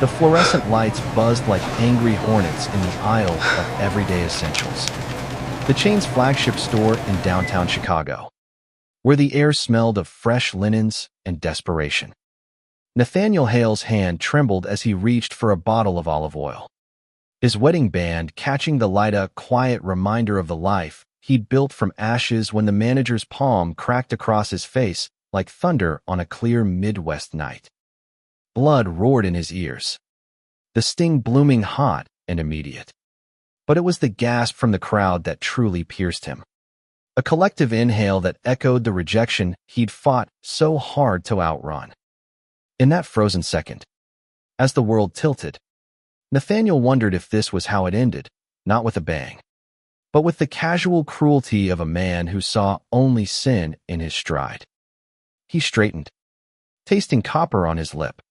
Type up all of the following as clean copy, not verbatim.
The fluorescent lights buzzed like angry hornets in the aisle of everyday essentials. The chain's flagship store in downtown Chicago, where the air smelled of fresh linens and desperation. Nathaniel Hale's hand trembled as he reached for a bottle of olive oil. His wedding band catching the light, a quiet reminder of the life he'd built from ashes, when the manager's palm cracked across his face like thunder on a clear Midwest night. Blood roared in his ears, the sting blooming hot and immediate. But it was the gasp from the crowd that truly pierced him. A collective inhale that echoed the rejection he'd fought so hard to outrun. In that frozen second, as the world tilted, Nathaniel wondered if this was how it ended, not with a bang, but with the casual cruelty of a man who saw only sin in his stride. He straightened, tasting copper on his lip,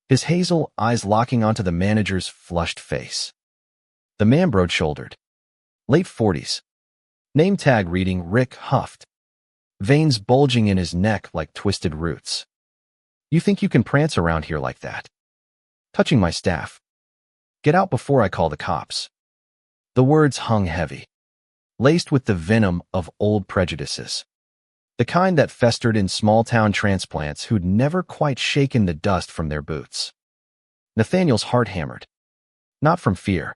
his hazel eyes locking onto the manager's flushed face. The man broad-shouldered, late 40s, name tag reading Rick Huffed, veins bulging in his neck like twisted roots. "You think you can prance around here like that? Touching my staff. Get out before I call the cops." The words hung heavy, laced with the venom of old prejudices, the kind that festered in small-town transplants who'd never quite shaken the dust from their boots. Nathaniel's heart hammered, not from fear,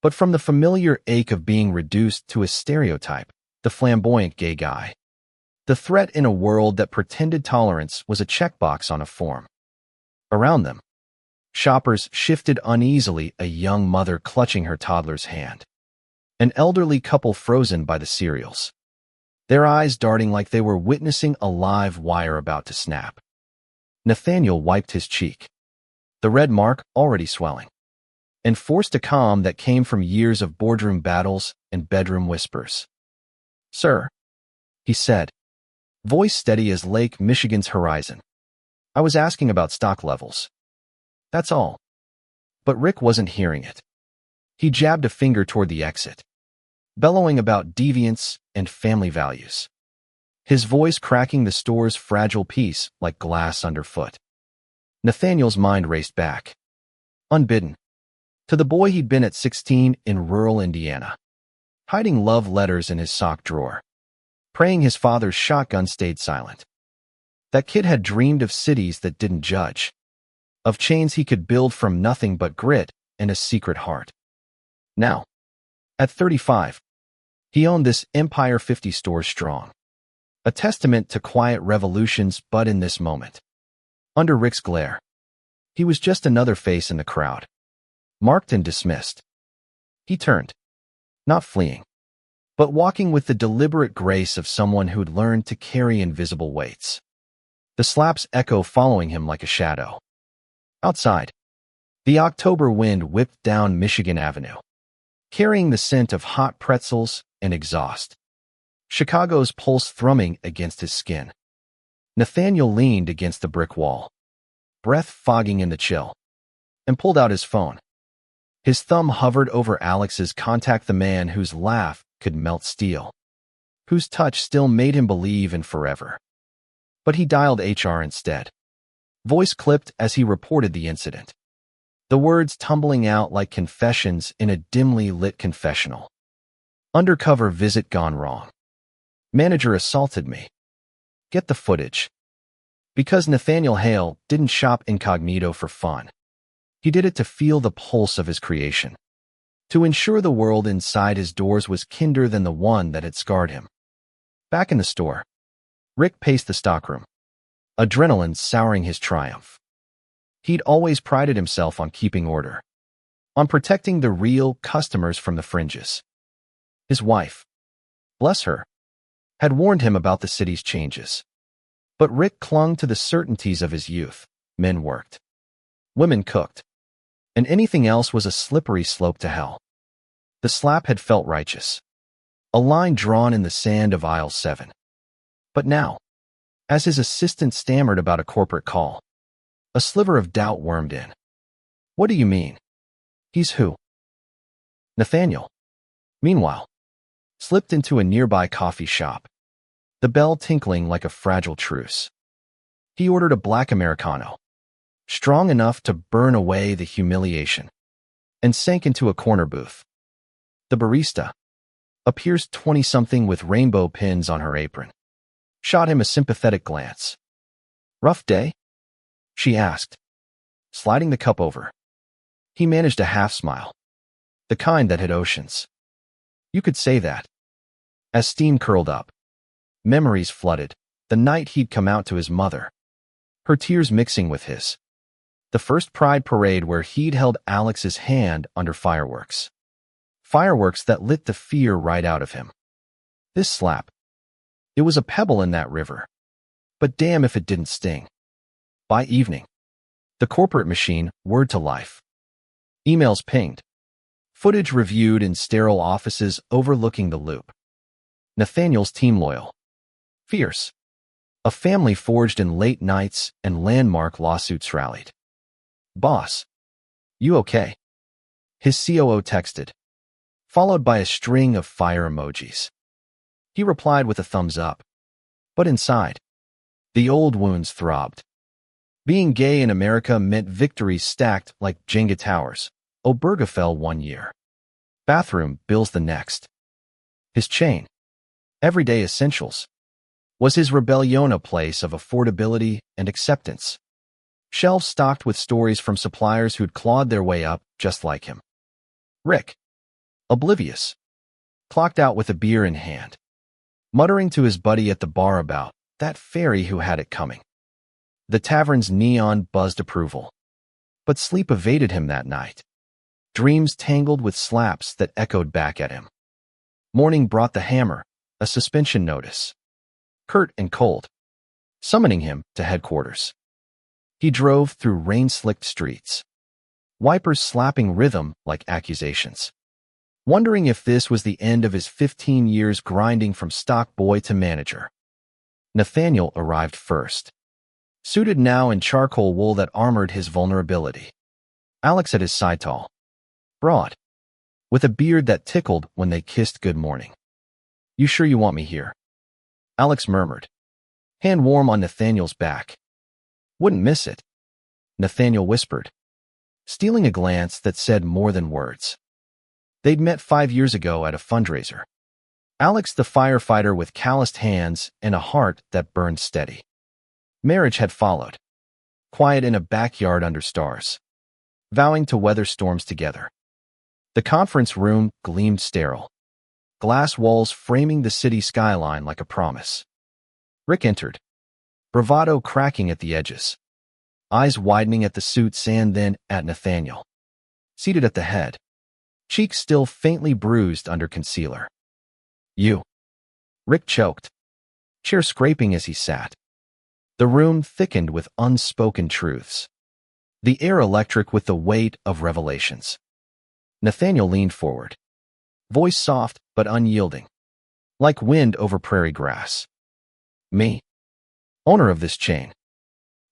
but from the familiar ache of being reduced to a stereotype, the flamboyant gay guy. The threat in a world that pretended tolerance was a checkbox on a form. Around them, shoppers shifted uneasily, a young mother clutching her toddler's hand, an elderly couple frozen by the cereals, their eyes darting like they were witnessing a live wire about to snap. Nathaniel wiped his cheek, the red mark already swelling, and forced a calm that came from years of boardroom battles and bedroom whispers. "Sir," he said, voice steady as Lake Michigan's horizon, "I was asking about stock levels. That's all." But Rick wasn't hearing it. He jabbed a finger toward the exit, bellowing about deviance and family values, his voice cracking the store's fragile peace like glass underfoot. Nathaniel's mind raced back, unbidden, to the boy he'd been at 16 in rural Indiana, hiding love letters in his sock drawer, praying his father's shotgun stayed silent. That kid had dreamed of cities that didn't judge, of chains he could build from nothing but grit and a secret heart. Now, at 35, he owned this empire 50 stores strong, a testament to quiet revolutions. But in this moment, under Rick's glare, he was just another face in the crowd, marked and dismissed. He turned, not fleeing, but walking with the deliberate grace of someone who'd learned to carry invisible weights, the slaps echo following him like a shadow. Outside, the October wind whipped down Michigan Avenue, carrying the scent of hot pretzels and exhaust, Chicago's pulse thrumming against his skin. Nathaniel leaned against the brick wall, breath fogging in the chill, and pulled out his phone. His thumb hovered over Alex's contact, the man whose laugh could melt steel, whose touch still made him believe in forever. But he dialed HR instead, voice clipped as he reported the incident, the words tumbling out like confessions in a dimly lit confessional. "Undercover visit gone wrong. Manager assaulted me. Get the footage." Because Nathaniel Hale didn't shop incognito for fun. He did it to feel the pulse of his creation, to ensure the world inside his doors was kinder than the one that had scarred him. Back in the store, Rick paced the stockroom, adrenaline souring his triumph. He'd always prided himself on keeping order, on protecting the real customers from the fringes. His wife, bless her, had warned him about the city's changes. But Rick clung to the certainties of his youth. Men worked, women cooked, and anything else was a slippery slope to hell. The slap had felt righteous, a line drawn in the sand of aisle 7. But now, as his assistant stammered about a corporate call, a sliver of doubt wormed in. "What do you mean? He's who?" Nathaniel, meanwhile, slipped into a nearby coffee shop, the bell tinkling like a fragile truce. He ordered a black Americano, strong enough to burn away the humiliation, and sank into a corner booth. The barista, appears 20-something with rainbow pins on her apron, shot him a sympathetic glance. "Rough day?" she asked, sliding the cup over. He managed a half-smile, the kind that hid oceans. "You could say that." As steam curled up, memories flooded, the night he'd come out to his mother, her tears mixing with his. The first Pride parade where he'd held Alex's hand under fireworks. Fireworks that lit the fear right out of him. This slap. It was a pebble in that river. But damn if it didn't sting. By evening, the corporate machine whirred to life. Emails pinged. Footage reviewed in sterile offices overlooking the loop. Nathaniel's team loyal. Fierce. A family forged in late nights and landmark lawsuits rallied. "Boss. You okay?" His COO texted, followed by a string of fire emojis. He replied with a thumbs up. But inside, the old wounds throbbed. Being gay in America meant victories stacked like Jenga towers. Obergefell 1 year. Bathroom bills the next. His chain, everyday essentials, was his rebellion, a place of affordability and acceptance. Shelves stocked with stories from suppliers who'd clawed their way up just like him. Rick, oblivious, clocked out with a beer in hand, muttering to his buddy at the bar about that fairy who had it coming. The tavern's neon buzzed approval. But sleep evaded him that night. Dreams tangled with slaps that echoed back at him. Morning brought the hammer, a suspension notice. Curt and cold, summoning him to headquarters. He drove through rain-slicked streets, wipers slapping rhythm like accusations, wondering if this was the end of his 15 years grinding from stock boy to manager. Nathaniel arrived first, suited now in charcoal wool that armored his vulnerability. Alex at his side, tall, broad, with a beard that tickled when they kissed good morning. "You sure you want me here?" Alex murmured, hand warm on Nathaniel's back. "Wouldn't miss it," Nathaniel whispered, stealing a glance that said more than words. They'd met 5 years ago at a fundraiser. Alex the firefighter with calloused hands and a heart that burned steady. Marriage had followed, quiet in a backyard under stars, vowing to weather storms together. The conference room gleamed sterile, glass walls framing the city skyline like a promise. Rick entered, bravado cracking at the edges, eyes widening at the suits and then at Nathaniel, seated at the head, cheeks still faintly bruised under concealer. "You." Rick choked, chair scraping as he sat. The room thickened with unspoken truths, the air electric with the weight of revelations. Nathaniel leaned forward, voice soft but unyielding, like wind over prairie grass. "Me, owner of this chain,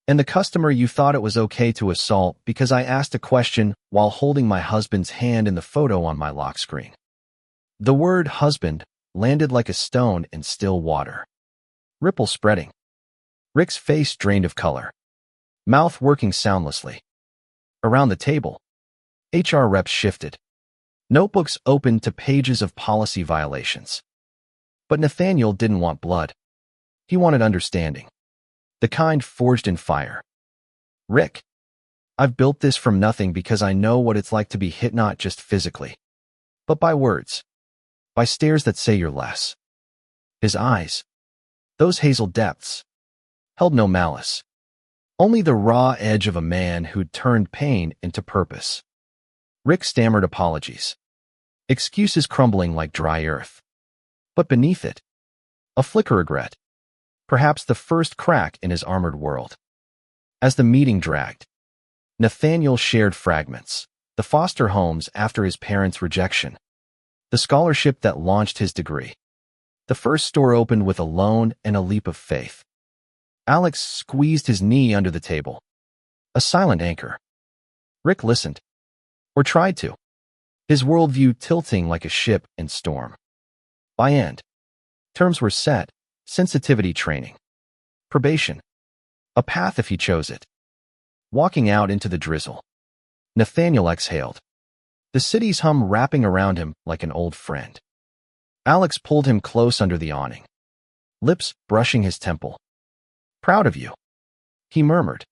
and the customer you thought it was okay to assault because I asked a question while holding my husband's hand in the photo on my lock screen." The word husband landed like a stone in still water, ripple spreading. Rick's face drained of color, mouth working soundlessly. Around the table, HR reps shifted, notebooks opened to pages of policy violations. But Nathaniel didn't want blood. He wanted understanding, the kind forged in fire. "Rick, I've built this from nothing because I know what it's like to be hit not just physically, but by words, by stares that say you're less." His eyes, those hazel depths, held no malice, only the raw edge of a man who'd turned pain into purpose. Rick stammered apologies, excuses crumbling like dry earth. But beneath it, a flicker of regret, perhaps the first crack in his armored world. As the meeting dragged, Nathaniel shared fragments, the foster homes after his parents' rejection, the scholarship that launched his degree, the first store opened with a loan and a leap of faith. Alex squeezed his knee under the table, a silent anchor. Rick listened, or tried to, his worldview tilting like a ship in storm. By end, terms were set, sensitivity training, probation, a path if he chose it. Walking out into the drizzle, Nathaniel exhaled, the city's hum wrapping around him like an old friend. Alex pulled him close under the awning, lips brushing his temple. "Proud of you," he murmured.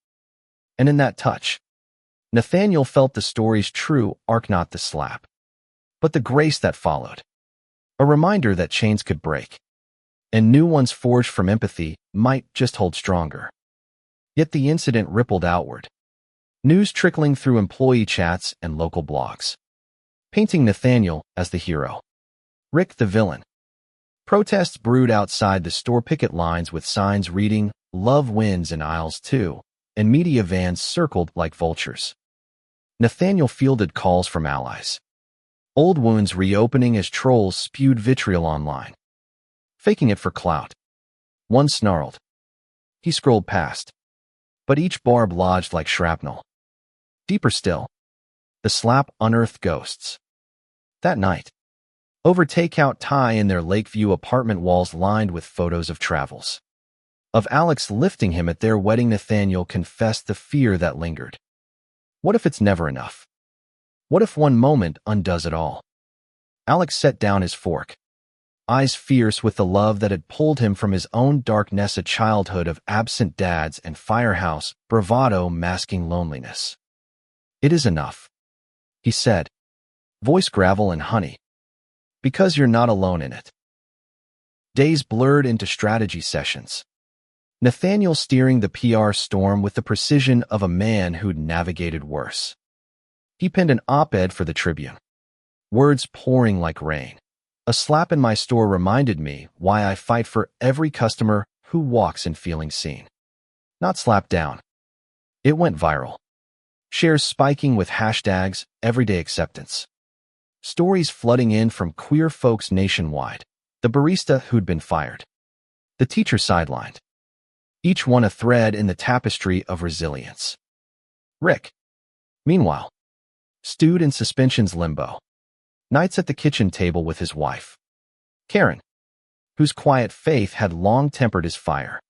And in that touch, Nathaniel felt the story's true arc, not the slap, but the grace that followed. A reminder that chains could break, and new ones forged from empathy might just hold stronger. Yet the incident rippled outward, news trickling through employee chats and local blogs, painting Nathaniel as the hero, Rick the villain. Protests brewed outside the store picket lines with signs reading, "Love wins" in aisles 2, and media vans circled like vultures. Nathaniel fielded calls from allies, old wounds reopening as trolls spewed vitriol online, faking it for clout. One snarled. He scrolled past, but each barb lodged like shrapnel. Deeper still, the slap unearthed ghosts. That night, over takeout Thai in their Lakeview apartment walls lined with photos of travels, of Alex lifting him at their wedding, Nathaniel confessed the fear that lingered. What if it's never enough? What if one moment undoes it all? Alex set down his fork, eyes fierce with the love that had pulled him from his own darkness, a childhood of absent dads and firehouse bravado masking loneliness. "It is enough," he said, voice gravel and honey, "because you're not alone in it." Days blurred into strategy sessions, Nathaniel steering the PR storm with the precision of a man who'd navigated worse. He penned an op-ed for the Tribune, words pouring like rain. "A slap in my store reminded me why I fight for every customer who walks in feeling seen, not slapped down." It went viral, shares spiking with hashtags everyday acceptance, stories flooding in from queer folks nationwide, the barista who'd been fired, the teacher sidelined, each one a thread in the tapestry of resilience. Rick, meanwhile, stewed in suspension's limbo, nights at the kitchen table with his wife, Karen, whose quiet faith had long tempered his fire.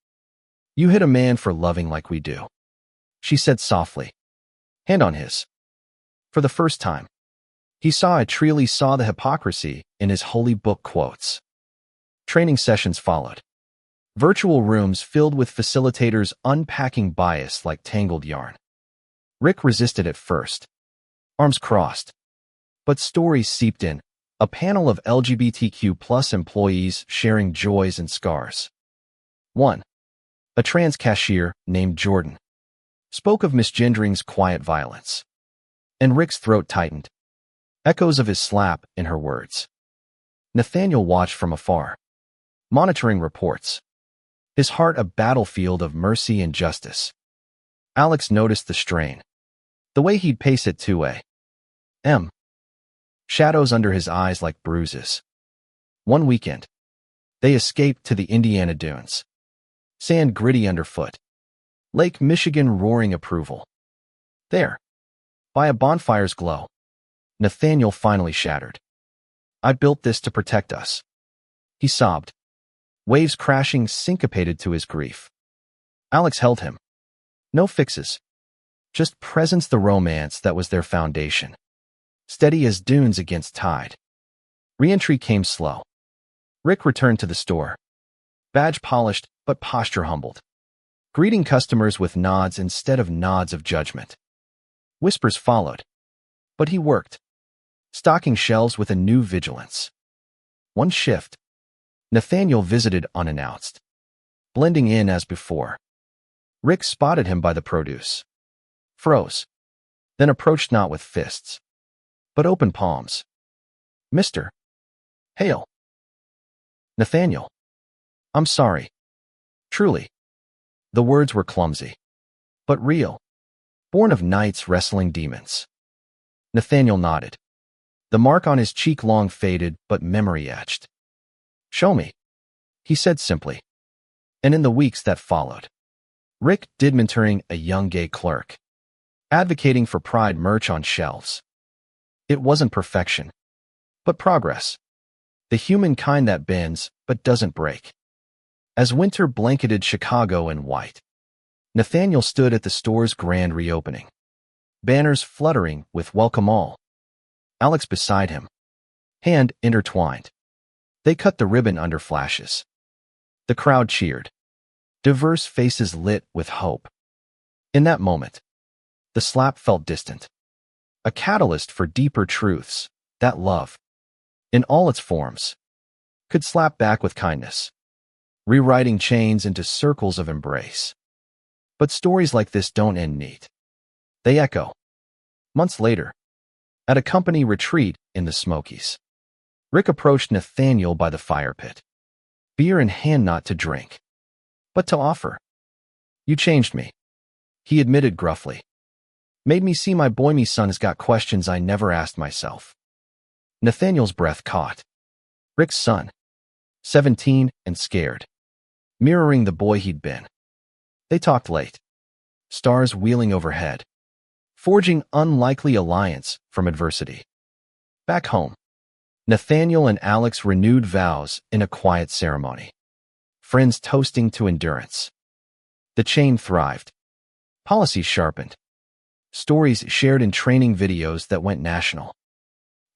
"You hit a man for loving like we do," she said softly, hand on his. For the first time, he truly saw the hypocrisy in his holy book quotes. Training sessions followed, virtual rooms filled with facilitators unpacking bias like tangled yarn. Rick resisted at first, arms crossed, but stories seeped in, a panel of LGBTQ plus employees sharing joys and scars. One, a trans cashier named Jordan, spoke of misgendering's quiet violence, and Rick's throat tightened, echoes of his slap in her words. Nathaniel watched from afar, monitoring reports, his heart a battlefield of mercy and justice. Alex noticed the strain, the way he'd pace at 2 a.m., shadows under his eyes like bruises. One weekend, they escaped to the Indiana dunes, sand gritty underfoot, Lake Michigan roaring approval. There, by a bonfire's glow, Nathaniel finally shattered. "I built this to protect us," he sobbed, waves crashing syncopated to his grief. Alex held him. No fixes, just presence, the romance that was their foundation, steady as dunes against tide. Re-entry came slow. Rick returned to the store, badge polished but posture humbled, greeting customers with nods instead of nods of judgment. Whispers followed, but he worked, stocking shelves with a new vigilance. One shift, Nathaniel visited unannounced, blending in as before. Rick spotted him by the produce, froze, then approached not with fists, but open palms. "Mr. Hale." "Nathaniel, I'm sorry. Truly." The words were clumsy, but real, born of nights wrestling demons. Nathaniel nodded, the mark on his cheek long faded but memory etched. "Show me," he said simply. And in the weeks that followed, Rick did mentoring a young gay clerk, advocating for Pride merch on shelves. It wasn't perfection, but progress. The humankind that bends but doesn't break. As winter blanketed Chicago in white, Nathaniel stood at the store's grand reopening. Banners fluttering with "Welcome all." Alex beside him, hand intertwined. They cut the ribbon under flashes. The crowd cheered. Diverse faces lit with hope. In that moment, the slap felt distant. A catalyst for deeper truths, that love, in all its forms, could slap back with kindness, rewriting chains into circles of embrace. But stories like this don't end neat. They echo. Months later, at a company retreat in the Smokies, Rick approached Nathaniel by the fire pit, beer in hand, not to drink, but to offer. "You changed me," he admitted gruffly. "Made me see my boy. Me son has got questions I never asked myself." Nathaniel's breath caught. Rick's son, 17 and scared, mirroring the boy he'd been. They talked late, stars wheeling overhead, forging unlikely alliance from adversity. Back home, Nathaniel and Alex renewed vows in a quiet ceremony, friends toasting to endurance. The chain thrived. Policies sharpened. Stories shared in training videos that went national.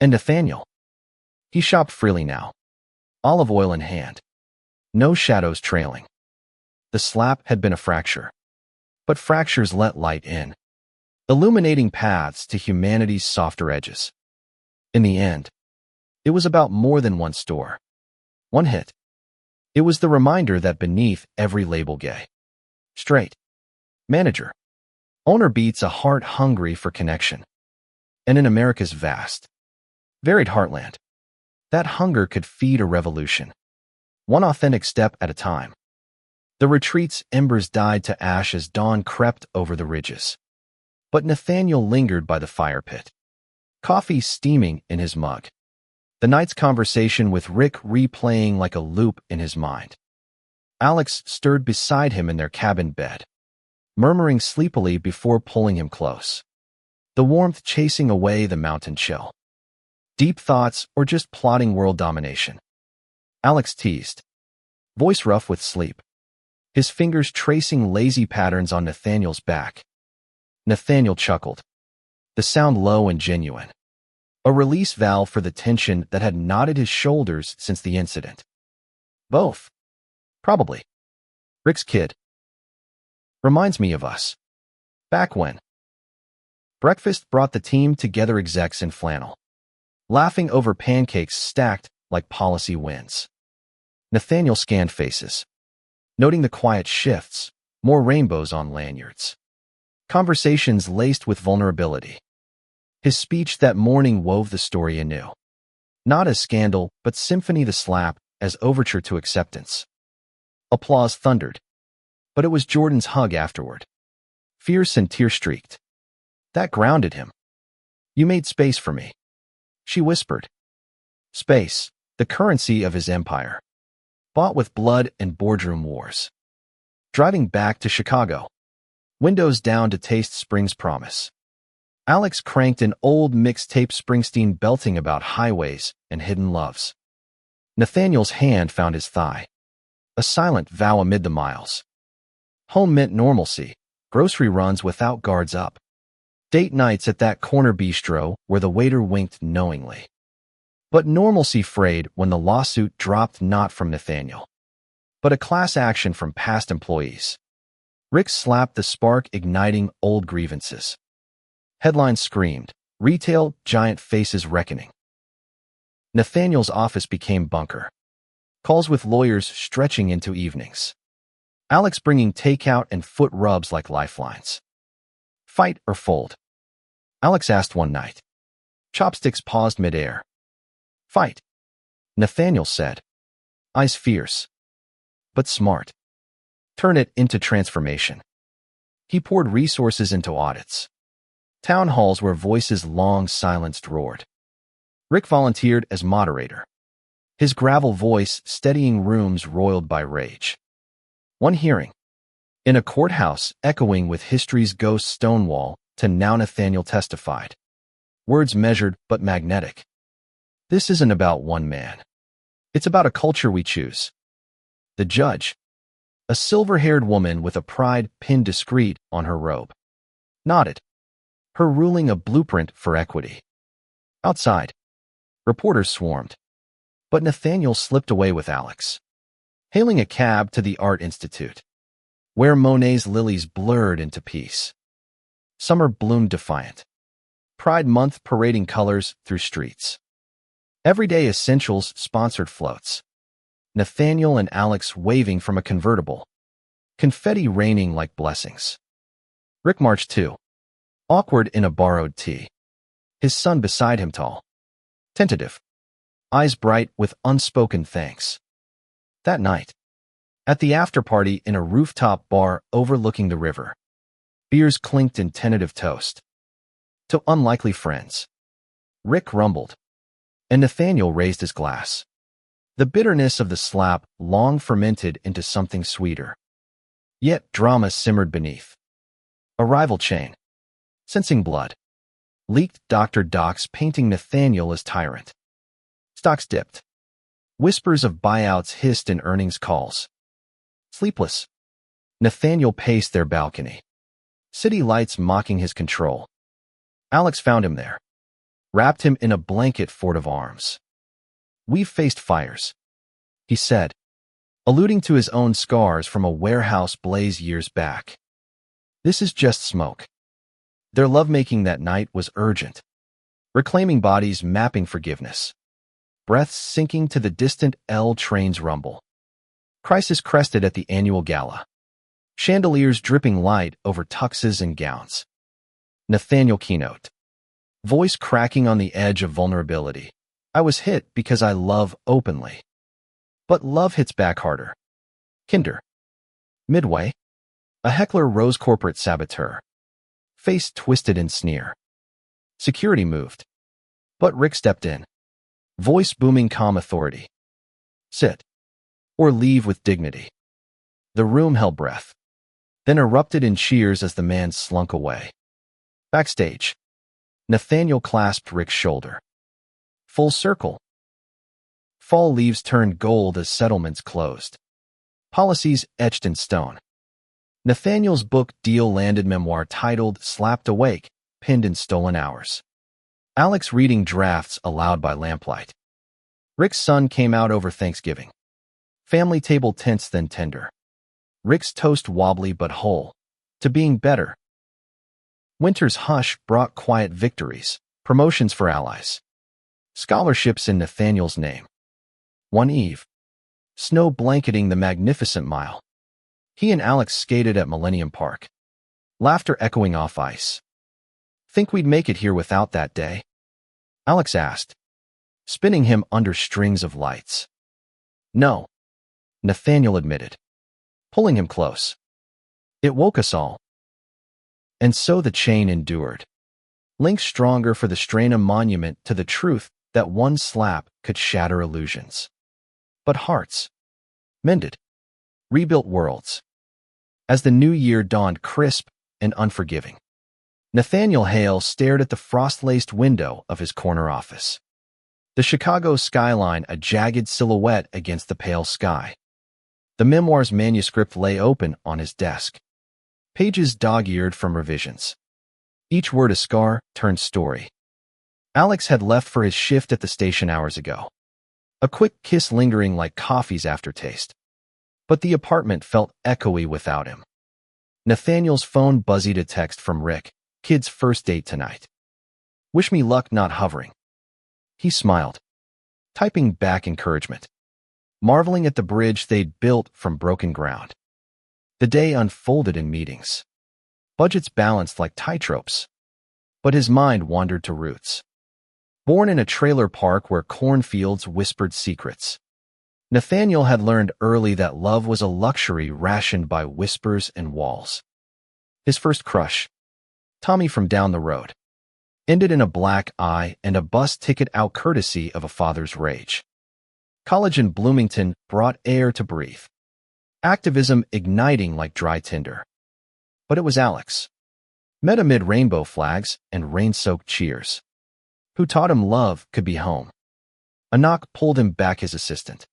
And Nathaniel, he shopped freely now, olive oil in hand, no shadows trailing. The slap had been a fracture, but fractures let light in, illuminating paths to humanity's softer edges. In the end, it was about more than one store, one hit. It was the reminder that beneath every label, gay, straight, manager, owner, beats a heart hungry for connection. And in America's vast, varied heartland, that hunger could feed a revolution, one authentic step at a time. The retreat's embers died to ash as dawn crept over the ridges. But Nathaniel lingered by the fire pit, coffee steaming in his mug, the night's conversation with Rick replaying like a loop in his mind. Alex stirred beside him in their cabin bed, murmuring sleepily before pulling him close, the warmth chasing away the mountain chill. Deep thoughts or just plotting world domination? Alex teased, voice rough with sleep, his fingers tracing lazy patterns on Nathaniel's back. Nathaniel chuckled, the sound low and genuine, a release valve for the tension that had knotted his shoulders since the incident. Both. Probably. Rick's kid. Reminds me of us. Back when. Breakfast brought the team together, execs in flannel, laughing over pancakes stacked like policy wins. Nathaniel scanned faces, noting the quiet shifts, more rainbows on lanyards. Conversations laced with vulnerability. His speech that morning wove the story anew. Not as scandal, but symphony, the slap, as overture to acceptance. Applause thundered. But it was Jordan's hug afterward, fierce and tear-streaked. That grounded him. "You made space for me," she whispered. Space, the currency of his empire, bought with blood and boardroom wars. Driving back to Chicago, windows down to taste spring's promise, Alex cranked an old mixtape, Springsteen belting about highways and hidden loves. Nathaniel's hand found his thigh, a silent vow amid the miles. Home meant normalcy, grocery runs without guards up, date nights at that corner bistro where the waiter winked knowingly. But normalcy frayed when the lawsuit dropped, not from Nathaniel, but a class action from past employees. Rick slapped the spark, igniting old grievances. Headlines screamed, retail giant faces reckoning. Nathaniel's office became bunker, calls with lawyers stretching into evenings. Alex bringing takeout and foot rubs like lifelines. Fight or fold? Alex asked one night. Chopsticks paused midair. Fight, Nathaniel said, eyes fierce, but smart. Turn it into transformation. He poured resources into audits, town halls where voices long silenced roared. Rick volunteered as moderator, his gravel voice steadying rooms roiled by rage. One hearing, in a courthouse echoing with history's ghost Stonewall, to now Nathaniel testified. Words measured but magnetic. This isn't about one man. It's about a culture we choose. The judge, A silver-haired woman with a pride pinned discreet on her robe nodded, her ruling a blueprint for equity. Outside, reporters swarmed, but Nathaniel slipped away with Alex, hailing a cab to the Art Institute, where Monet's lilies blurred into peace. Summer bloomed defiant, Pride Month parading colors through streets. Everyday Essentials sponsored floats, Nathaniel and Alex waving from a convertible, confetti raining like blessings. Rick marched too, awkward in a borrowed tee, his son beside him tall, tentative, eyes bright with unspoken thanks. That night, at the after-party in a rooftop bar overlooking the river, beers clinked in tentative toast. To unlikely friends, Rick rumbled, and Nathaniel raised his glass. The bitterness of the slap long fermented into something sweeter. Yet drama simmered beneath. A rival chain, sensing blood, leaked Dr. Doc's painting Nathaniel as tyrant. Stocks dipped. Whispers of buyouts hissed in earnings calls. Sleepless, Nathaniel paced their balcony, city lights mocking his control. Alex found him there, wrapped him in a blanket fort of arms. "We've faced fires," he said, alluding to his own scars from a warehouse blaze years back. "This is just smoke." Their lovemaking that night was urgent, reclaiming bodies mapping forgiveness, breaths sinking to the distant L train's rumble. Crisis crested at the annual gala, chandeliers dripping light over tuxes and gowns. Nathaniel keynote, voice cracking on the edge of vulnerability. "I was hit because I love openly. But love hits back harder." Kinder. Midway, a heckler rose corporate saboteur, face twisted in sneer. Security moved, but Rick stepped in, voice booming calm authority. "Sit. Or leave with dignity." The room held breath, then erupted in cheers as the man slunk away. Backstage, Nathaniel clasped Rick's shoulder. Full circle. Fall leaves turned gold as settlements closed. Policies etched in stone. Nathaniel's book deal landed memoir titled Slapped Awake, pinned in stolen hours. Alex reading drafts aloud by lamplight. Rick's son came out over Thanksgiving. Family table tense then tender. Rick's toast wobbly but whole, to being better. Winter's hush brought quiet victories, promotions for allies. Scholarships in Nathaniel's name. One eve, snow blanketing the magnificent mile. He and Alex skated at Millennium Park, laughter echoing off ice. "Think we'd make it here without that day?" Alex asked, spinning him under strings of lights. "No," Nathaniel admitted, pulling him close. "It woke us all." And so the chain endured, linked stronger for the strain, a monument to the truth that one slap could shatter illusions. But hearts mended, rebuilt worlds. As the new year dawned crisp and unforgiving, Nathaniel Hale stared at the frost-laced window of his corner office. The Chicago skyline a jagged silhouette against the pale sky. The memoir's manuscript lay open on his desk, pages dog-eared from revisions. Each word a scar turned story. Alex had left for his shift at the station hours ago, a quick kiss lingering like coffee's aftertaste. But the apartment felt echoey without him. Nathaniel's phone buzzied a text from Rick, "Kid's first date tonight. Wish me luck not hovering." He smiled, typing back encouragement, marveling at the bridge they'd built from broken ground. The day unfolded in meetings, budgets balanced like tightropes. But his mind wandered to roots. Born in a trailer park where cornfields whispered secrets, Nathaniel had learned early that love was a luxury rationed by whispers and walls. His first crush, Tommy from down the road, ended in a black eye and a bus ticket out courtesy of a father's rage. College in Bloomington brought air to breathe, activism igniting like dry tinder. But it was Alex, met amid rainbow flags and rain-soaked cheers, who taught him love could be home. A knock pulled him back, his assistant.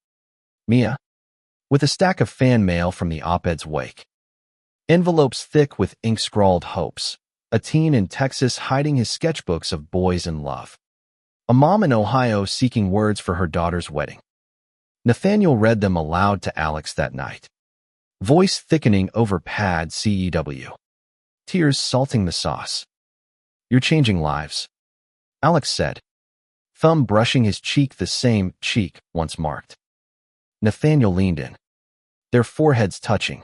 "Mia?" with a stack of fan mail from the op-ed's wake. Envelopes thick with ink-scrawled hopes. A teen in Texas hiding his sketchbooks of boys in love. A mom in Ohio seeking words for her daughter's wedding. Nathaniel read them aloud to Alex that night. Voice thickening over pad CEW. Tears salting the sauce. "You're changing lives," Alex said, thumb brushing his cheek, the same cheek once marked. Nathaniel leaned in, their foreheads touching.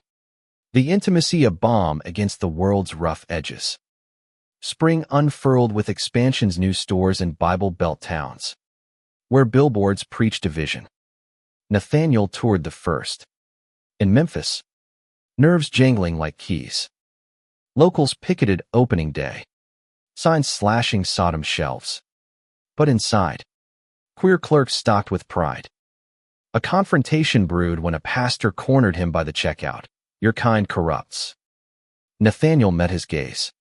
The intimacy a balm against the world's rough edges. Spring unfurled with expansion's new stores in Bible Belt towns, where billboards preach division. Nathaniel toured the first. In Memphis, nerves jangling like keys. Locals picketed opening day, signs slashing Sodom shelves. But inside, queer clerks stocked with pride. A confrontation brewed when a pastor cornered him by the checkout. "Your kind corrupts." Nathaniel met his gaze,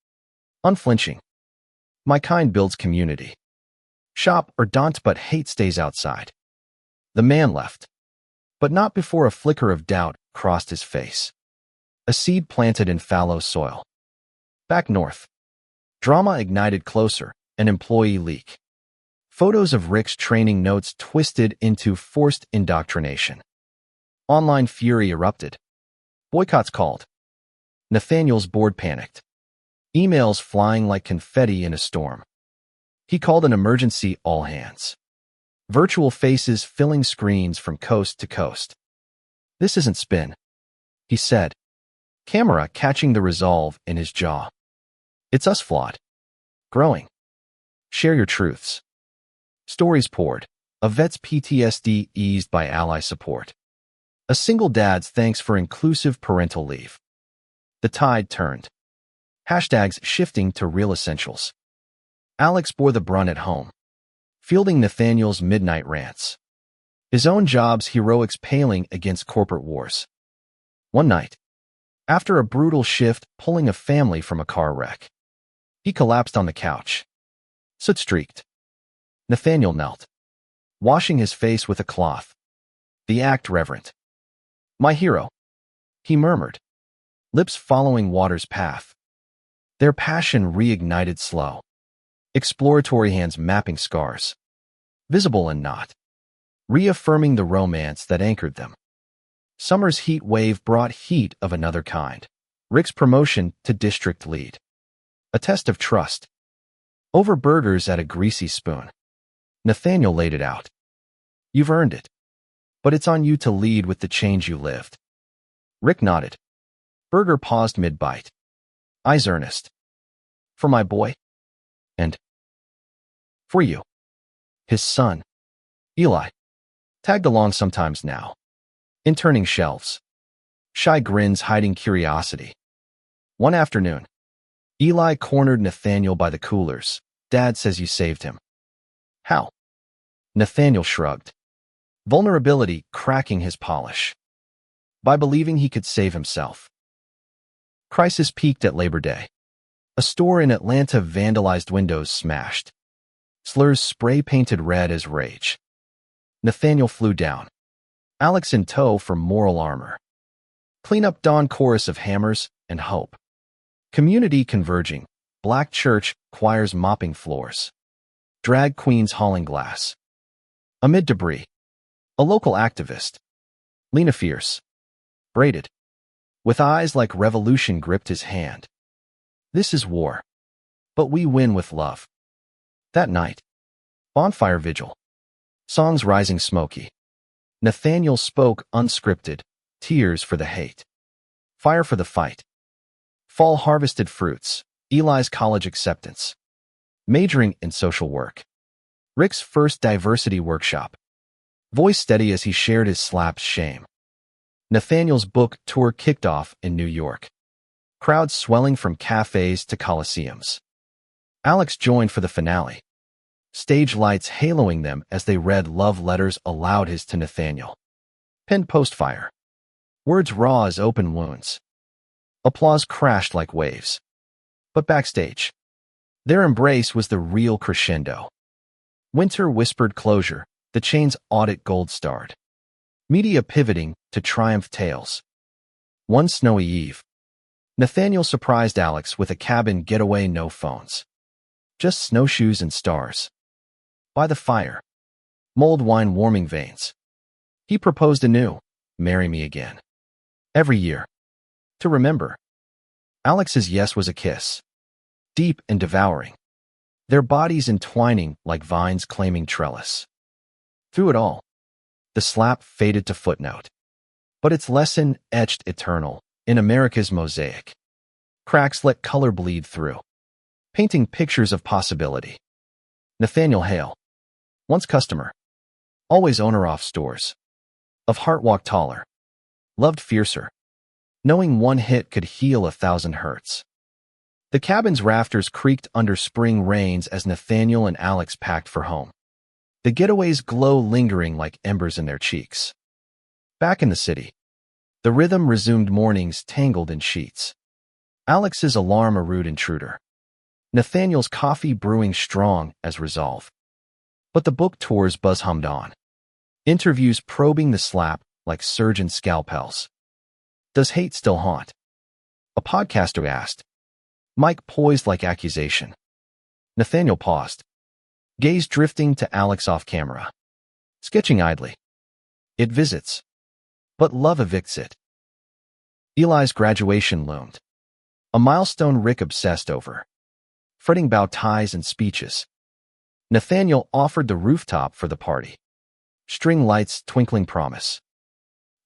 unflinching. "My kind builds community. Shop or don't, but hate stays outside." The man left, but not before a flicker of doubt crossed his face. A seed planted in fallow soil. Back north, drama ignited closer, an employee leak. Photos of Rick's training notes twisted into forced indoctrination. Online fury erupted. Boycotts called. Nathaniel's board panicked. Emails flying like confetti in a storm. He called an emergency all hands. Virtual faces filling screens from coast to coast. "This isn't spin," he said, camera catching the resolve in his jaw. "It's us flawed. Growing. Share your truths." Stories poured. A vet's PTSD eased by ally support. A single dad's thanks for inclusive parental leave. The tide turned. Hashtags shifting to real essentials. Alex bore the brunt at home, fielding Nathaniel's midnight rants. His own job's heroics paling against corporate wars. One night, after a brutal shift pulling a family from a car wreck, he collapsed on the couch. Soot-streaked. Nathaniel knelt, washing his face with a cloth. The act reverent. "My hero," he murmured, lips following water's path. Their passion reignited slow. Exploratory hands mapping scars, visible and not, reaffirming the romance that anchored them. Summer's heat wave brought heat of another kind. Rick's promotion to district lead. A test of trust. Over burgers at a greasy spoon. Nathaniel laid it out. "You've earned it. But it's on you to lead with the change you lived." Rick nodded. Burger paused mid-bite. Eyes earnest. "For my boy? And for you." His son, Eli, tagged along sometimes now. Interning shelves. Shy grins hiding curiosity. One afternoon, Eli cornered Nathaniel by the coolers. "Dad says you saved him." "How?" Nathaniel shrugged. Vulnerability cracking his polish. "By believing he could save himself." Crisis peaked at Labor Day. A store in Atlanta vandalized, windows smashed. Slurs spray-painted red as rage. Nathaniel flew down. Alex in tow for moral armor. Cleanup dawn chorus of hammers and hope. Community converging. Black church choirs mopping floors. Drag queens hauling glass. Amid debris, a local activist, Lena Fierce, braided, with eyes like revolution, gripped his hand. "This is war, but we win with love." That night, bonfire vigil, songs rising smoky. Nathaniel spoke unscripted, tears for the hate, fire for the fight. Fall harvested fruits, Eli's college acceptance, majoring in social work. Rick's first diversity workshop, voice steady as he shared his slap's shame. Nathaniel's book tour kicked off in New York. Crowds swelling from cafes to coliseums. Alex joined for the finale. Stage lights haloing them as they read love letters aloud, his to Nathaniel. Pinned post-fire. Words raw as open wounds. Applause crashed like waves. But backstage, their embrace was the real crescendo. Winter whispered closure, the chain's audit gold-starred. Media pivoting to triumph tales. One snowy eve, Nathaniel surprised Alex with a cabin getaway, no phones. Just snowshoes and stars. By the fire. Mulled wine warming veins. He proposed anew, marry me again. Every year. To remember. Alex's yes was a kiss. Deep and devouring. Their bodies entwining like vines claiming trellis. Through it all, the slap faded to footnote. But its lesson etched eternal in America's mosaic. Cracks let color bleed through, painting pictures of possibility. Nathaniel Hale. Once customer. Always owner off stores. Of heart walked taller. Loved fiercer. Knowing one hit could heal 1,000 hurts. The cabin's rafters creaked under spring rains as Nathaniel and Alex packed for home. The getaway's glow lingering like embers in their cheeks. Back in the city, the rhythm resumed mornings tangled in sheets. Alex's alarm a rude intruder. Nathaniel's coffee brewing strong as resolve. But the book tour's buzz hummed on. Interviews probing the slap like surgeon scalpels. Does hate still haunt? A podcaster asked. Mike poised like accusation. Nathaniel paused. Gaze drifting to Alex off camera. Sketching idly. It visits. But love evicts it. Eli's graduation loomed. A milestone Rick obsessed over. Fretting about ties and speeches. Nathaniel offered the rooftop for the party. String lights twinkling promise.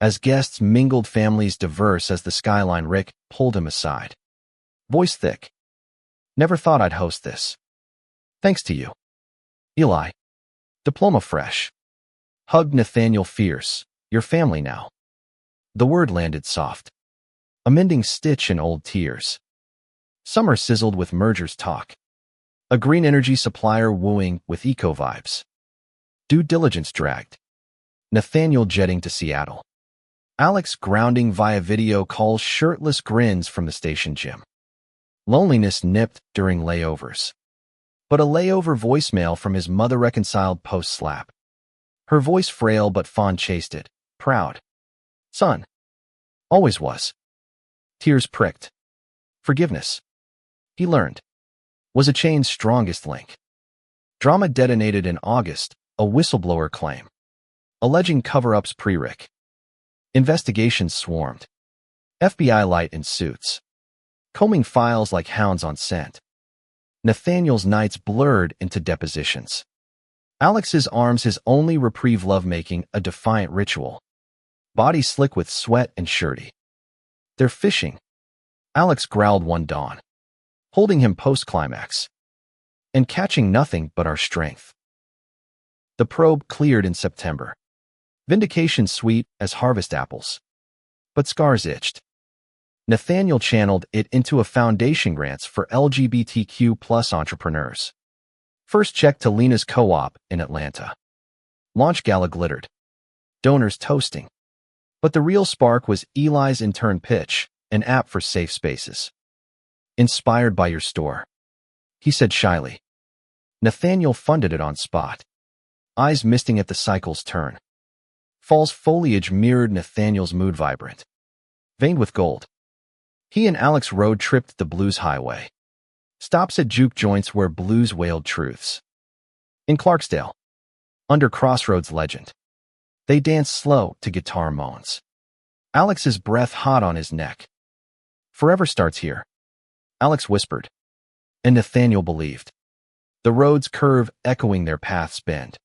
As guests mingled, families diverse as the skyline, Rick pulled him aside. Voice thick. Never thought I'd host this. Thanks to you. Eli. Diploma fresh. Hugged Nathaniel fierce. Your family now. The word landed soft. A mending stitch in old tears. Summer sizzled with mergers talk. A green energy supplier wooing with eco vibes. Due diligence dragged. Nathaniel jetting to Seattle. Alex grounding via video calls, shirtless grins from the station gym. Loneliness nipped during layovers. But a layover voicemail from his mother reconciled post-slap. Her voice frail but fond chased it. Proud. Son. Always was. Tears pricked. Forgiveness. He learned. Was a chain's strongest link. Drama detonated in August, a whistleblower claim. Alleging cover-ups pre-Rick. Investigations swarmed. FBI light in suits. Combing files like hounds on scent. Nathaniel's nights blurred into depositions. Alex's arms his only reprieve, lovemaking a defiant ritual. Body slick with sweat and surety. They're fishing. Alex growled one dawn. Holding him post-climax. And catching nothing but our strength. The probe cleared in September. Vindication sweet as harvest apples. But scars itched. Nathaniel channeled it into a foundation grants for LGBTQ plus entrepreneurs. First check to Lena's Co-op in Atlanta. Launch gala glittered. Donors toasting. But the real spark was Eli's intern pitch, an app for safe spaces. Inspired by your store. He said shyly. Nathaniel funded it on spot. Eyes misting at the cycle's turn. Fall's foliage mirrored Nathaniel's mood, vibrant. Veined with gold. He and Alex road tripped the blues highway. Stops at juke joints where blues wailed truths. In Clarksdale. Under Crossroads legend. They danced slow to guitar moans. Alex's breath hot on his neck. Forever starts here. Alex whispered. And Nathaniel believed. The roads curve, echoing their paths bend.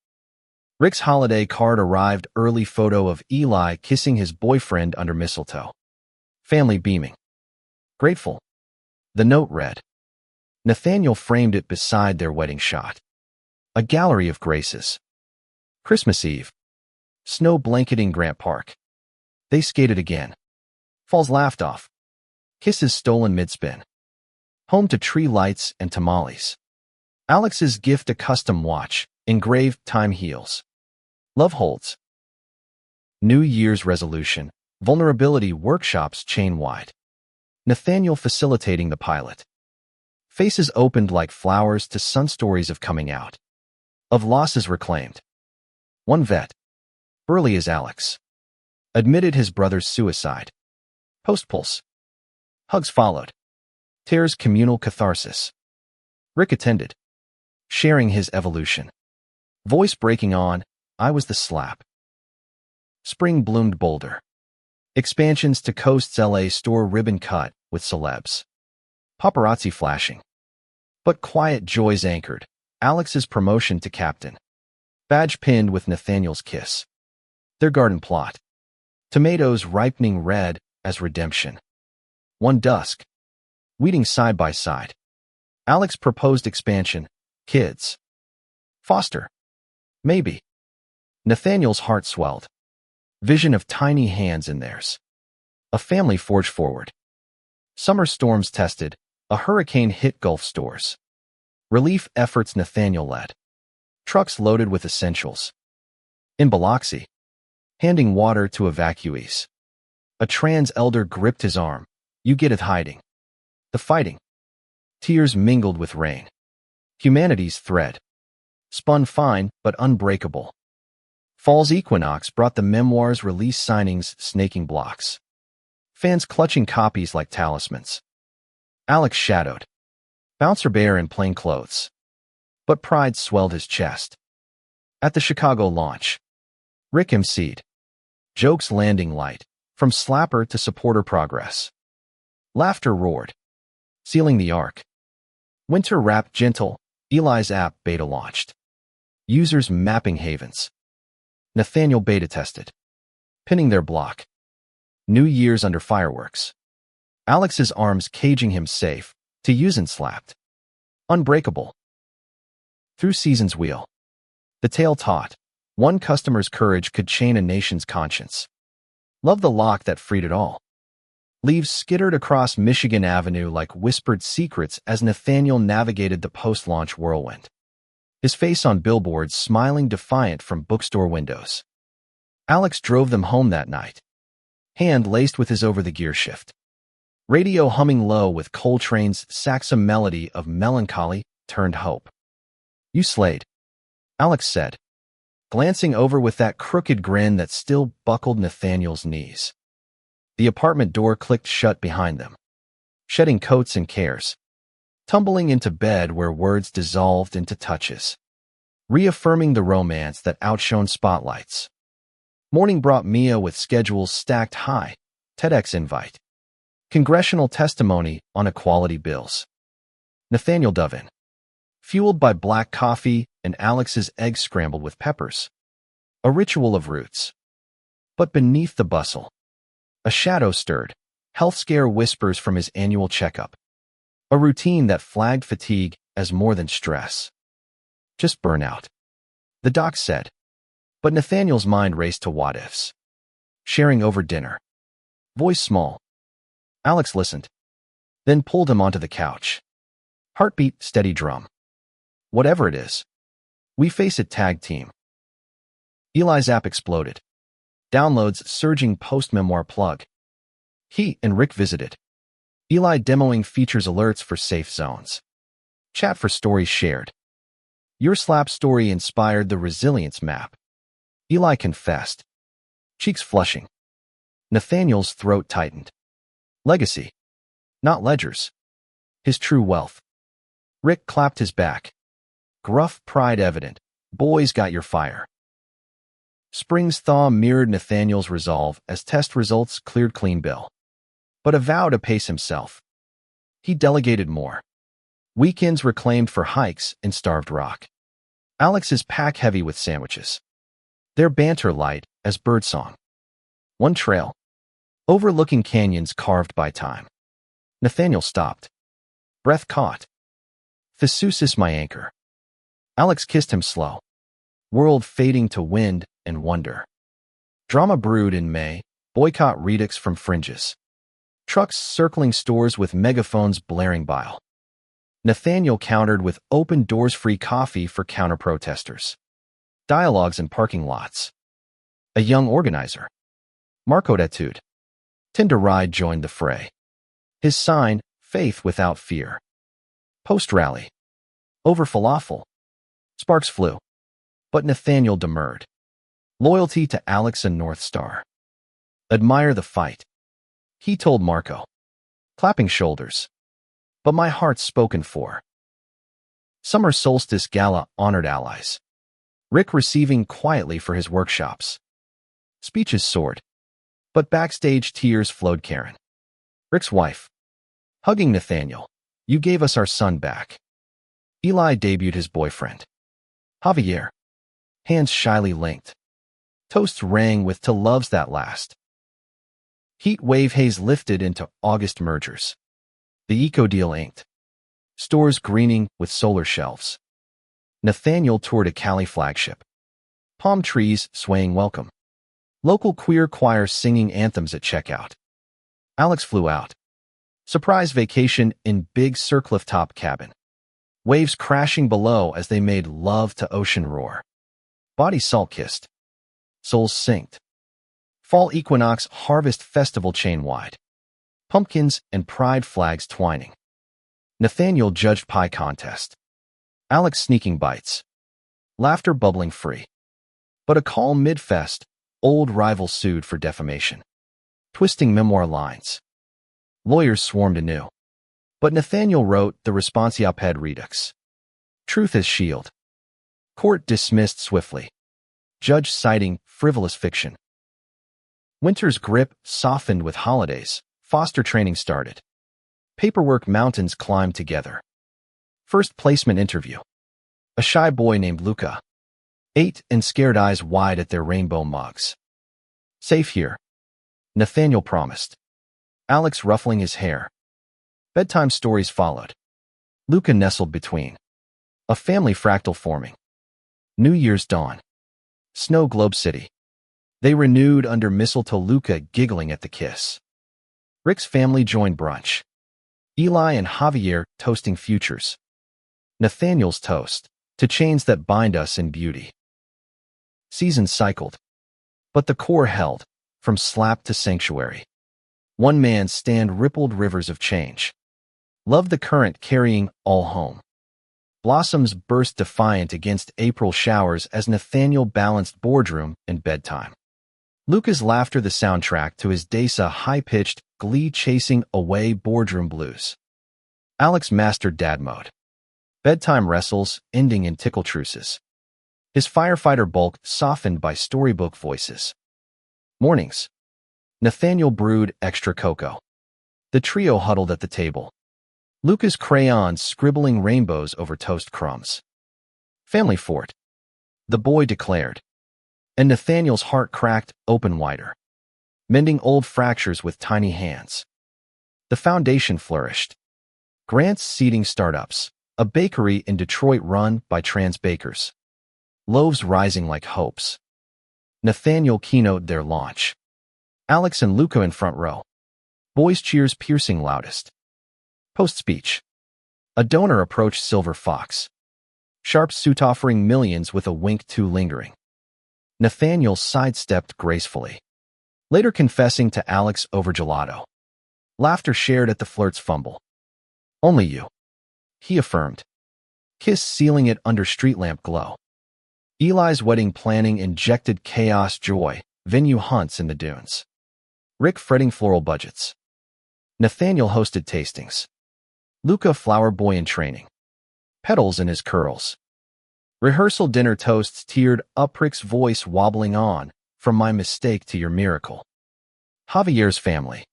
Rick's holiday card arrived, early photo of Eli kissing his boyfriend under mistletoe. Family beaming. Grateful. The note read. Nathaniel framed it beside their wedding shot. A gallery of graces. Christmas Eve. Snow blanketing Grant Park. They skated again. Falls laughed off. Kisses stolen mid-spin. Home to tree lights and tamales. Alex's gift a custom watch, engraved time heals. Love holds. New Year's resolution, vulnerability workshops chain-wide. Nathaniel facilitating the pilot. Faces opened like flowers to sun, stories of coming out. Of losses reclaimed. One vet. Burly as Alex. Admitted his brother's suicide. Post-pulse. Hugs followed. Tears communal catharsis. Rick attended, sharing his evolution. Voice breaking on, I was the slap. Spring bloomed bolder. Expansions to Coast's LA store ribbon cut with celebs. Paparazzi flashing. But quiet joys anchored. Alex's promotion to captain. Badge pinned with Nathaniel's kiss. Their garden plot. Tomatoes ripening red as redemption. One dusk. Weeding side by side. Alex proposed expansion. Kids. Foster. Maybe. Nathaniel's heart swelled. Vision of tiny hands in theirs. A family forged forward. Summer storms tested. A hurricane hit Gulf stores. Relief efforts Nathaniel led. Trucks loaded with essentials. In Biloxi. Handing water to evacuees. A trans elder gripped his arm. You get it hiding. The fighting. Tears mingled with rain. Humanity's thread. Spun fine but unbreakable. Fall's equinox brought the memoir's release signings snaking blocks. Fans clutching copies like talismans. Alex shadowed. Bouncer bear in plain clothes. But pride swelled his chest. At the Chicago launch. Rick emceed. Jokes landing light. From slapper to supporter progress. Laughter roared. Sealing the arc. Winter wrapped gentle. Eli's app beta launched. Users mapping havens. Nathaniel beta tested. Pinning their block. New Year's under fireworks. Alex's arms caging him safe. To use and slapped. Unbreakable. Through season's wheel. The tale taught. One customer's courage could chain a nation's conscience. Love the lock that freed it all. Leaves skittered across Michigan Avenue like whispered secrets as Nathaniel navigated the post-launch whirlwind. His face on billboards smiling defiant from bookstore windows. Alex drove them home that night. Hand laced with his over-the-gear shift. Radio humming low with Coltrane's saxo melody of melancholy turned hope. You slayed, Alex said, glancing over with that crooked grin that still buckled Nathaniel's knees. The apartment door clicked shut behind them. Shedding coats and cares. Tumbling into bed where words dissolved into touches. Reaffirming the romance that outshone spotlights. Morning brought Mia with schedules stacked high. TEDx invite. Congressional testimony on equality bills. Nathaniel dove in. Fueled by black coffee and Alex's eggs scrambled with peppers. A ritual of roots. But beneath the bustle, a shadow stirred. Health scare whispers from his annual checkup. A routine that flagged fatigue as more than stress. Just burnout. The doc said. But Nathaniel's mind raced to what-ifs. Sharing over dinner. Voice small. Alex listened. Then pulled him onto the couch. Heartbeat steady drum. Whatever it is. We face it tag team. Eli's app exploded. Downloads surging post-memoir plug. He and Rick visited. Eli demoing features alerts for safe zones. Chat for stories shared. Your slap story inspired the resilience map. Eli confessed. Cheeks flushing. Nathaniel's throat tightened. Legacy. Not ledgers. His true wealth. Rick clapped his back. Gruff pride evident. Boys got your fire. Spring's thaw mirrored Nathaniel's resolve as test results cleared clean bill. But a vow to pace himself. He delegated more. Weekends reclaimed for hikes in Starved Rock. Alex is pack heavy with sandwiches. Their banter light as birdsong. One trail. Overlooking canyons carved by time. Nathaniel stopped. Breath caught. Thesusis my anchor. Alex kissed him slow. World fading to wind and wonder. Drama brewed in May. Boycott redux from fringes. Trucks circling stores with megaphones blaring bile. Nathaniel countered with open doors free coffee for counter-protesters. Dialogues in parking lots. A young organizer. Marco Etude. Tinder Ride joined the fray. His sign, faith without fear. Post-rally. Over falafel. Sparks flew. But Nathaniel demurred. Loyalty to Alex and North Star. Admire the fight, he told Marco, clapping shoulders. But my heart's spoken for. Summer Solstice Gala honored allies. Rick receiving quietly for his workshops. Speeches soared. But backstage tears flowed. Karen, Rick's wife, hugging Nathaniel. You gave us our son back. Eli debuted his boyfriend, Javier, hands shyly linked. Toasts rang with "To Loves That Last." Heat wave haze lifted into August mergers. The eco deal inked. Stores greening with solar shelves. Nathaniel toured a Cali flagship. Palm trees swaying welcome. Local queer choir singing anthems at checkout. Alex flew out. Surprise vacation in big circliffe-top cabin. Waves crashing below as they made love to ocean roar. Body salt-kissed. Souls synced. Fall equinox harvest festival chain-wide. Pumpkins and pride flags twining. Nathaniel judged pie contest. Alex sneaking bites. Laughter bubbling free. But a call mid-fest, old rival sued for defamation. Twisting memoir lines. Lawyers swarmed anew. But Nathaniel wrote the responsioped redux. Truth as shield. Court dismissed swiftly. Judge citing frivolous fiction. Winter's grip softened with holidays. Foster training started. Paperwork mountains climbed together. First placement interview. A shy boy named Luca. 8 and scared eyes wide at their rainbow mugs. Safe here, Nathaniel promised. Alex ruffling his hair. Bedtime stories followed. Luca nestled between. A family fractal forming. New Year's dawn. Snow Globe City. They renewed under mistletoe, Luca giggling at the kiss. Rick's family joined brunch. Eli and Javier toasting futures. Nathaniel's toast, to chains that bind us in beauty. Seasons cycled. But the core held, from slap to sanctuary. One man's stand rippled rivers of change. Loved the current carrying all home. Blossoms burst defiant against April showers as Nathaniel balanced boardroom and bedtime. Luca's laughter the soundtrack to his Desa high-pitched, glee chasing away boardroom blues. Alex mastered dad mode. Bedtime wrestles, ending in tickle truces. His firefighter bulk softened by storybook voices. Mornings. Nathaniel brewed extra cocoa. The trio huddled at the table. Luca's crayons scribbling rainbows over toast crumbs. Family fort, the boy declared. And Nathaniel's heart cracked open wider. Mending old fractures with tiny hands. The foundation flourished. Grant's seeding startups, a bakery in Detroit run by trans bakers. Loaves rising like hopes. Nathaniel keynoted their launch. Alex and Luca in front row. Boys' cheers piercing loudest. Post-speech. A donor approached Silver Fox. Sharp suit offering millions with a wink too lingering. Nathaniel sidestepped gracefully. Later confessing to Alex over gelato. Laughter shared at the flirt's fumble. Only you, he affirmed. Kiss sealing it under street lamp glow. Eli's wedding planning injected chaos joy, venue hunts in the dunes. Rick fretting floral budgets. Nathaniel hosted tastings. Luca flower boy in training. Petals in his curls. Rehearsal dinner toasts teared up, Rick's voice wobbling on, from my mistake to your miracle. Javier's family.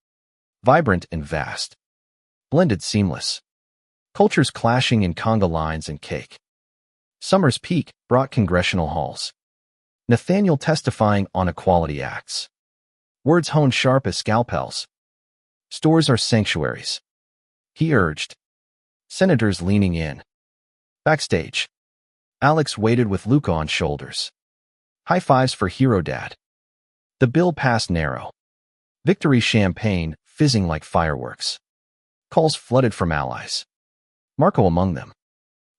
Vibrant and vast. Blended seamless. Cultures clashing in conga lines and cake. Summer's peak brought congressional halls. Nathaniel testifying on equality acts. Words honed sharp as scalpels. Stores are sanctuaries, he urged. Senators leaning in. Backstage. Alex waited with Luca on shoulders. High fives for Hero Dad. The bill passed narrow. Victory champagne fizzing like fireworks. Calls flooded from allies. Marco among them.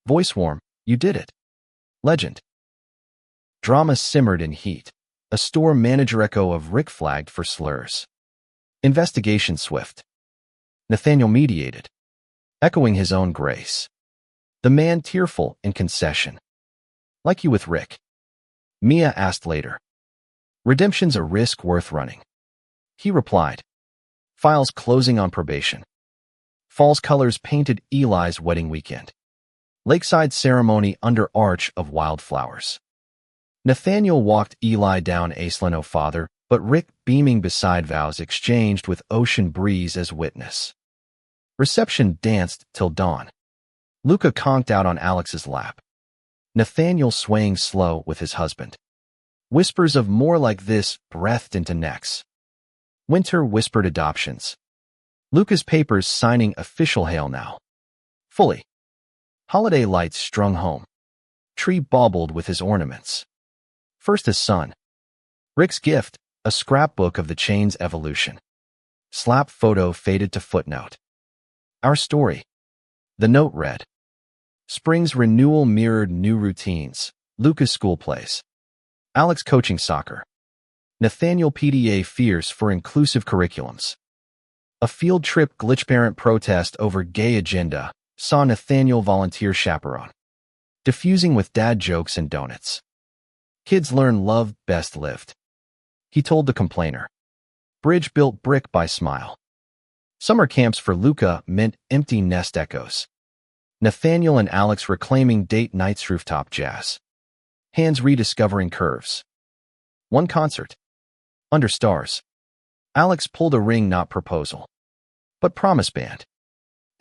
Voice warm, you did it. Legend. Drama simmered in heat. A store manager echo of Rick flagged for slurs. Investigation swift. Nathaniel mediated. Echoing his own grace. The man tearful in concession. Like you with Rick. Mia asked later. Redemption's a risk worth running. He replied. Files closing on probation. False colors painted Eli's wedding weekend. Lakeside ceremony under arch of wildflowers. Nathaniel walked Eli down Aislinn Father, but Rick, beaming beside vows exchanged with ocean breeze as witness. Reception danced till dawn. Luca conked out on Alex's lap. Nathaniel swaying slow with his husband. Whispers of more like this breathed into necks. Winter whispered adoptions. Luca's papers signing official hail now. Fully. Holiday lights strung home. Tree baubled with his ornaments. First his son. Rick's gift, a scrapbook of the chain's evolution. Slap photo faded to footnote. Our story. The note read. Spring's renewal mirrored new routines. Luca's school plays. Alex coaching soccer. Nathaniel PDA fears for inclusive curriculums. A field trip glitch parent protest over gay agenda saw Nathaniel volunteer chaperone. Diffusing with dad jokes and donuts. Kids learn love best lived. He told the complainer. Bridge built brick by smile. Summer camps for Luca meant empty nest echoes. Nathaniel and Alex reclaiming date nights rooftop jazz. Hands rediscovering curves. One concert. Under stars. Alex pulled a ring not proposal. But promise band.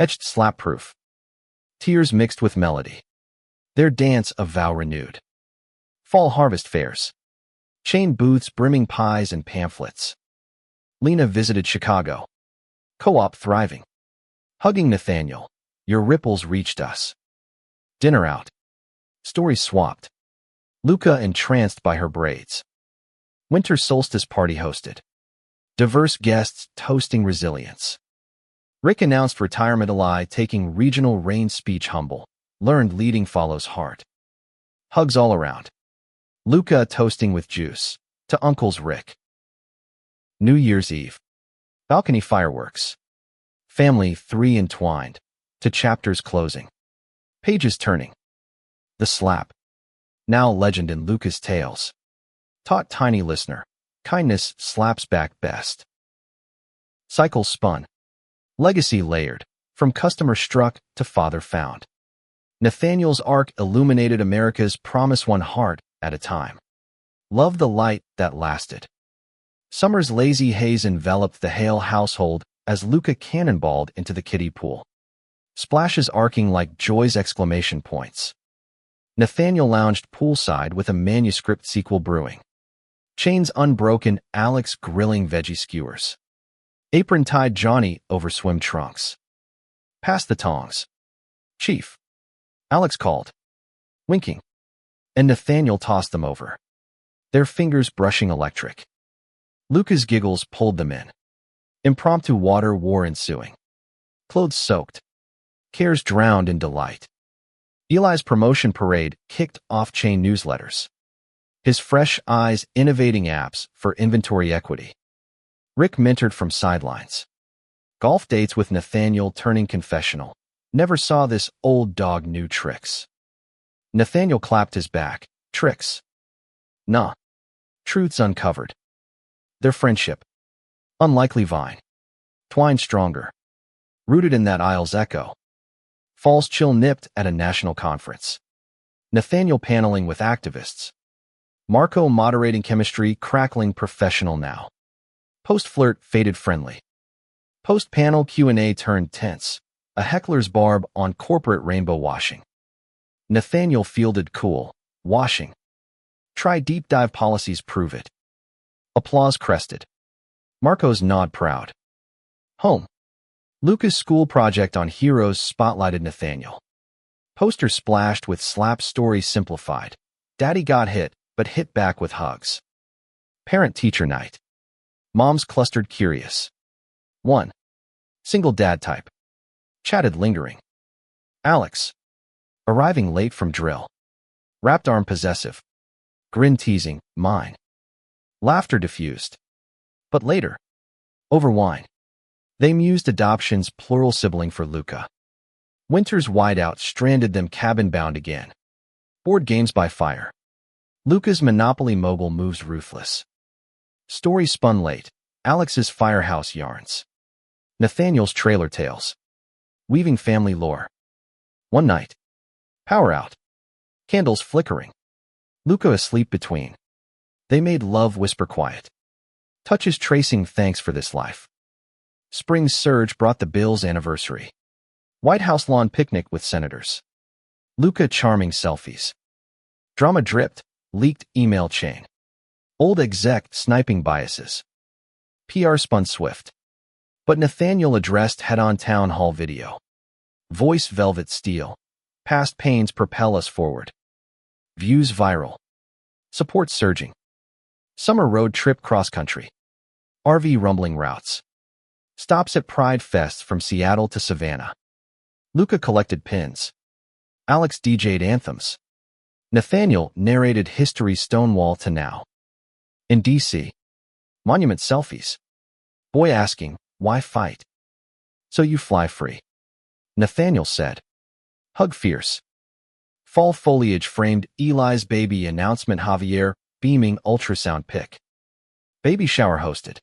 Etched slap proof. Tears mixed with melody. Their dance a vow renewed. Fall harvest fairs. Chain booths brimming pies and pamphlets. Lena visited Chicago. Co-op thriving. Hugging Nathaniel. Your ripples reached us. Dinner out. Stories swapped. Luca entranced by her braids. Winter solstice party hosted. Diverse guests toasting resilience. Rick announced retirement. Eli taking regional rain speech humble. Learned leading follows heart. Hugs all around. Luca toasting with juice. To Uncle's Rick. New Year's Eve. Balcony fireworks. Family 3 entwined. To chapters closing. Pages turning. The slap. Now legend in Luca's tales. Taught tiny listener. Kindness slaps back best. Cycle spun. Legacy layered. From customer struck to father found. Nathaniel's arc illuminated America's promise one heart at a time. Love the light that lasted. Summer's lazy haze enveloped the Hale household as Luca cannonballed into the kiddie pool. Splashes arcing like joy's exclamation points. Nathaniel lounged poolside with a manuscript sequel brewing. Chains unbroken, Alex grilling veggie skewers. Apron-tied Johnny over swim trunks. Pass the tongs. Chief. Alex called. Winking. And Nathaniel tossed them over. Their fingers brushing electric. Luca's giggles pulled them in. Impromptu water war ensuing. Clothes soaked. Cares drowned in delight. Eli's promotion parade kicked off chain newsletters. His fresh eyes innovating apps for inventory equity. Rick mentored from sidelines. Golf dates with Nathaniel turning confessional. Never saw this old dog new tricks. Nathaniel clapped his back. Tricks. Nah. Truths uncovered. Their friendship. Unlikely vine. Twined stronger. Rooted in that aisle's echo. Fall's chill nipped at a national conference. Nathaniel paneling with activists. Marco moderating chemistry, crackling professional now. Post-flirt faded friendly. Post-panel Q&A turned tense. A heckler's barb on corporate rainbow washing. Nathaniel fielded cool. Washing. Try deep dive policies prove it. Applause crested. Marco's nod proud. Home. Luca's school project on heroes spotlighted Nathaniel. Poster splashed with slap stories simplified. Daddy got hit, but hit back with hugs. Parent-teacher night. Moms clustered curious. 1. Single dad type. Chatted lingering. Alex. Arriving late from drill. Wrapped arm possessive. Grin teasing, mine. Laughter diffused. But later. Over wine. They mused adoption's plural sibling for Luca. Winter's wideout stranded them cabin-bound again. Board games by fire. Luca's Monopoly mobile moves ruthless. Story spun late. Alex's firehouse yarns. Nathaniel's trailer tales. Weaving family lore. One night. Power out. Candles flickering. Luca asleep between. They made love whisper quiet. Touches tracing thanks for this life. Spring's surge brought the Bills' anniversary. White House lawn picnic with senators. Luca charming selfies. Drama dripped, leaked email chain. Old exec sniping biases. PR spun swift. But Nathaniel addressed head-on town hall video. Voice velvet steel. Past pains propel us forward. Views viral. Support surging. Summer road trip cross-country. RV rumbling routes. Stops at Pride Fest from Seattle to Savannah. Luca collected pins. Alex DJ'd anthems. Nathaniel narrated history's Stonewall to now. In D.C. Monument selfies. Boy asking, why fight? So you fly free. Nathaniel said. Hug fierce. Fall foliage framed Eli's baby announcement. Javier beaming ultrasound pic. Baby shower hosted.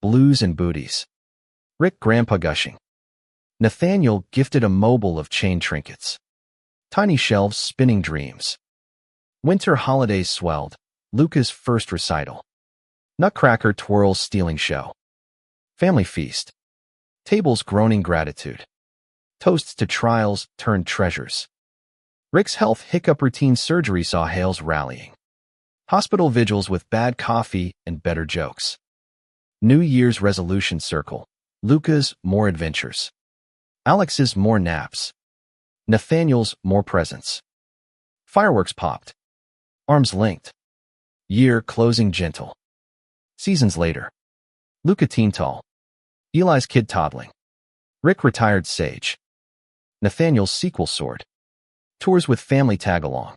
Blues and booties. Rick grandpa gushing. Nathaniel gifted a mobile of chain trinkets. Tiny shelves spinning dreams. Winter holidays swelled. Luca's first recital. Nutcracker twirls stealing show. Family feast. Tables groaning gratitude. Toasts to trials turned treasures. Rick's health hiccup routine surgery saw Hales rallying. Hospital vigils with bad coffee and better jokes. New Year's resolution circle. Luca's more adventures. Alex's more naps. Nathaniel's more presents. Fireworks popped. Arms linked. Year closing gentle. Seasons later. Luca teen tall. Eli's kid toddling. Rick retired sage. Nathaniel's sequel sword. Tours with family tag-along.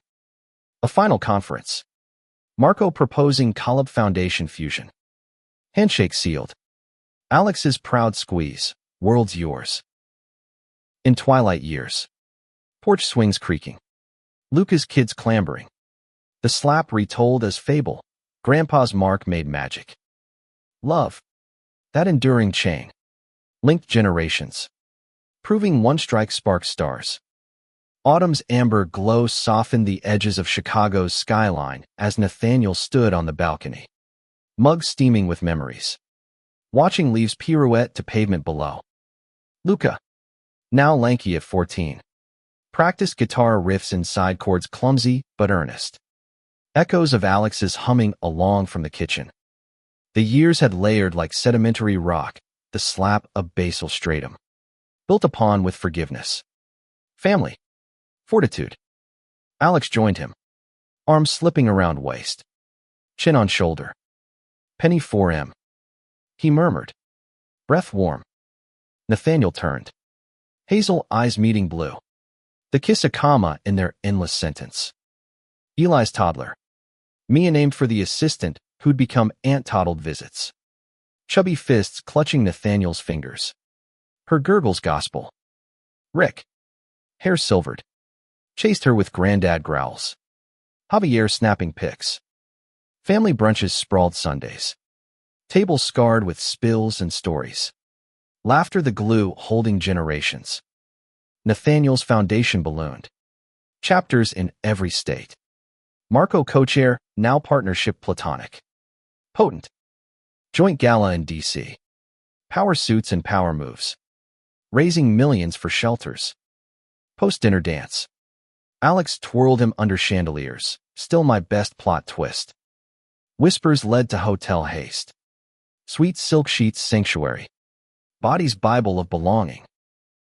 A final conference. Marco proposing Collab Foundation fusion. Handshake sealed. Alex's proud squeeze. World's yours. In twilight years. Porch swings creaking. Luca's kids clambering. The slap retold as fable. Grandpa's mark made magic. Love. That enduring chain. Linked generations. Proving one strike sparks stars. Autumn's amber glow softened the edges of Chicago's skyline as Nathaniel stood on the balcony. Mug steaming with memories. Watching leaves pirouette to pavement below. Luca. Now lanky at 14. Practiced guitar riffs in side chords clumsy but earnest. Echoes of Alex's humming along from the kitchen. The years had layered like sedimentary rock, the slap a basal stratum. Built upon with forgiveness. Family. Fortitude. Alex joined him. Arms slipping around waist. Chin on shoulder. Penny 4M. He murmured. Breath warm. Nathaniel turned. Hazel eyes meeting blue. The kiss a comma in their endless sentence. Eli's toddler. Mia named for the assistant who'd become Aunt Toddled visits. Chubby fists clutching Nathaniel's fingers. Her gurgles gospel. Rick. Hair silvered. Chased her with granddad growls. Javier snapping pics. Family brunches sprawled Sundays. Tables scarred with spills and stories. Laughter the glue holding generations. Nathaniel's foundation ballooned. Chapters in every state. Marco co-chair, now partnership platonic. Potent. Joint gala in D.C. Power suits and power moves. Raising millions for shelters. Post-dinner dance. Alex twirled him under chandeliers. Still my best plot twist. Whispers led to hotel haste. Sweet silk sheets sanctuary. Body's Bible of belonging.